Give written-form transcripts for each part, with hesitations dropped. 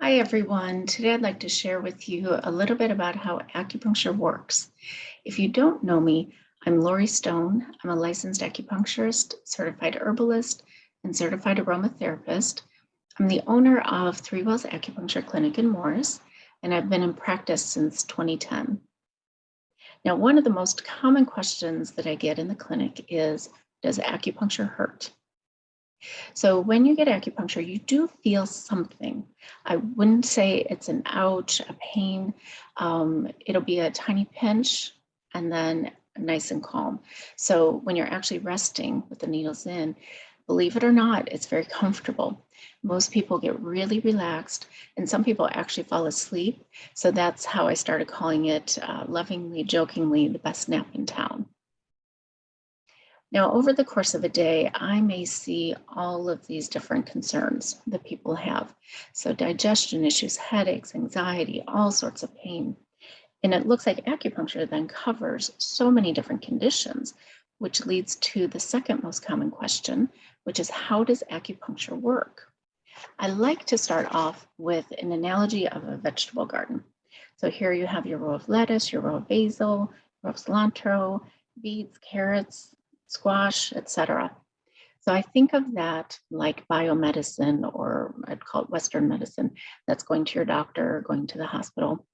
Hi, everyone. Today I'd like to share with you a little bit about how acupuncture works. If you don't know me, I'm Laurie Stone. I'm a licensed acupuncturist, certified herbalist, and certified aromatherapist. I'm the owner of Three Wells Acupuncture Clinic in Morris, and I've been in practice since 2010. Now, one of the most common questions that I get in the clinic is, does acupuncture hurt? So when you get acupuncture, you do feel something. I wouldn't say it's an ouch, a pain. It'll be a tiny pinch and then nice and calm. So when you're actually resting with the needles in, believe it or not, it's very comfortable. Most people get really relaxed, and some people actually fall asleep. So that's how I started calling it lovingly, jokingly, the best nap in town. Now, over the course of a day, I may see all of these different concerns that people have. So, digestion issues, headaches, anxiety, all sorts of pain. And it looks like acupuncture then covers so many different conditions, which leads to the second most common question, which is, how does acupuncture work? I like to start off with an analogy of a vegetable garden. So, here you have your row of lettuce, your row of basil, row of cilantro, beets, carrots, squash, etc. So I think of that like biomedicine, or I'd call it Western medicine, that's going to your doctor, going to the hospital.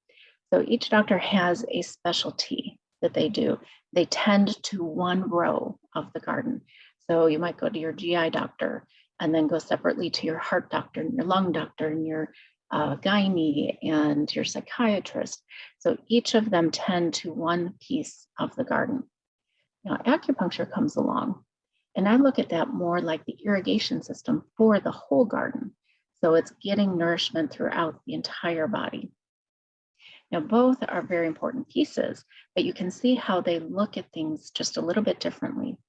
So each doctor has a specialty that they do. They tend to one row of the garden. So you might go to your GI doctor and then go separately to your heart doctor and your lung doctor and your gynae and your psychiatrist. So each of them tend to one piece of the garden. Now, acupuncture comes along, and I look at that more like the irrigation system for the whole garden. So it's getting nourishment throughout the entire body. Now, both are very important pieces, but you can see how they look at things just a little bit differently.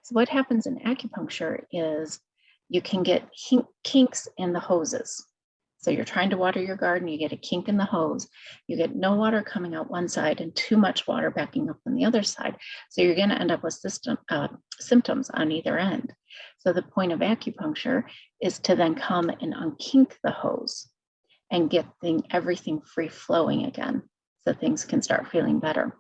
So, what happens in acupuncture is you can get kinks in the hoses. So you're trying to water your garden, you get a kink in the hose, you get no water coming out one side and too much water backing up on the other side. So you're going to end up with symptoms on either end. So the point of acupuncture is to then come and unkink the hose and get everything free flowing again so things can start feeling better.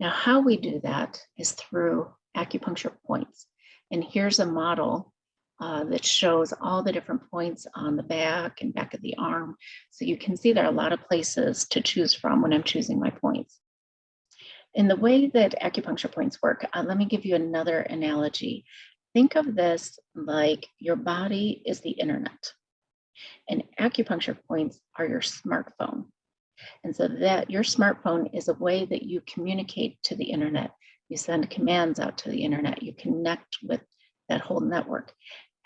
Now, how we do that is through acupuncture points. And here's a model that shows all the different points on the back and back of the arm. So you can see there are a lot of places to choose from when I'm choosing my points. In the way that acupuncture points work, let me give you another analogy. Think of this like your body is the internet, and acupuncture points are your smartphone. And so that your smartphone is a way that you communicate to the internet. You send commands out to the internet. You connect with that whole network.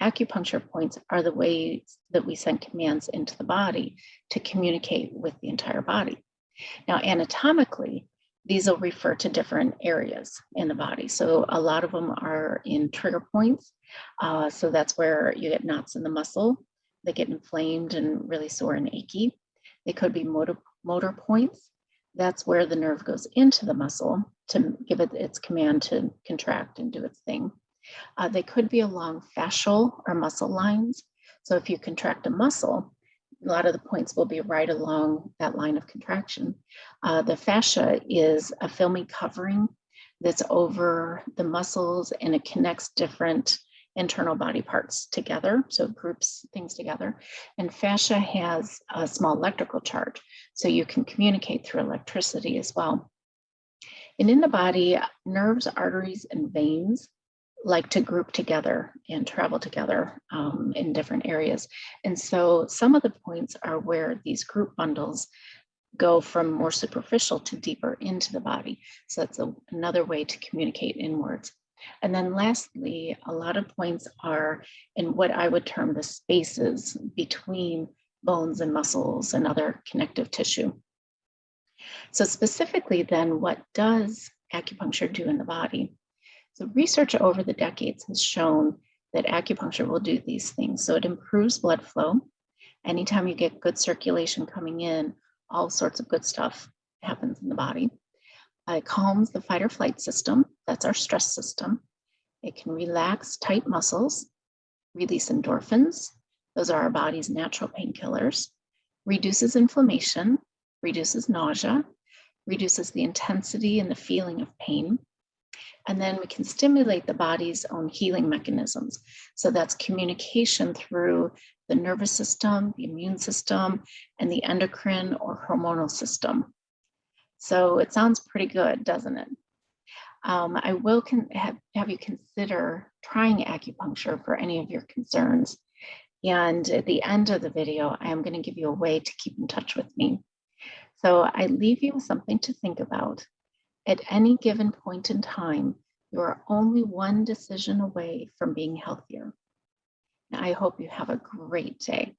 Acupuncture points are the ways that we send commands into the body to communicate with the entire body. Now, anatomically, these will refer to different areas in the body. So a lot of them are in trigger points. So that's where you get knots in the muscle that get inflamed and really sore and achy. They could be motor points. That's where the nerve goes into the muscle to give it its command to contract and do its thing. They could be along fascial or muscle lines. So if you contract a muscle, a lot of the points will be right along that line of contraction. The fascia is a filmy covering that's over the muscles, and it connects different internal body parts together, so it groups things together. And fascia has a small electrical charge, so you can communicate through electricity as well. And in the body, nerves, arteries, and veins like to group together and travel together in different areas. And so some of the points are where these group bundles go from more superficial to deeper into the body. So that's another way to communicate inwards. And then lastly, a lot of points are in what I would term the spaces between bones and muscles and other connective tissue. So specifically then, what does acupuncture do in the body? So research over the decades has shown that acupuncture will do these things. So it improves blood flow. Anytime you get good circulation coming in, all sorts of good stuff happens in the body. It calms the fight or flight system. That's our stress system. It can relax tight muscles, release endorphins, Those are our body's natural painkillers. Reduces inflammation, reduces nausea, reduces the intensity and the feeling of pain. And then we can stimulate the body's own healing mechanisms. So that's communication through the nervous system, the immune system, and the endocrine or hormonal system. So it sounds pretty good, doesn't it? I will have you consider trying acupuncture for any of your concerns. And at the end of the video, I am going to give you a way to keep in touch with me. So I leave you with something to think about. At any given point in time, you are only one decision away from being healthier. I hope you have a great day.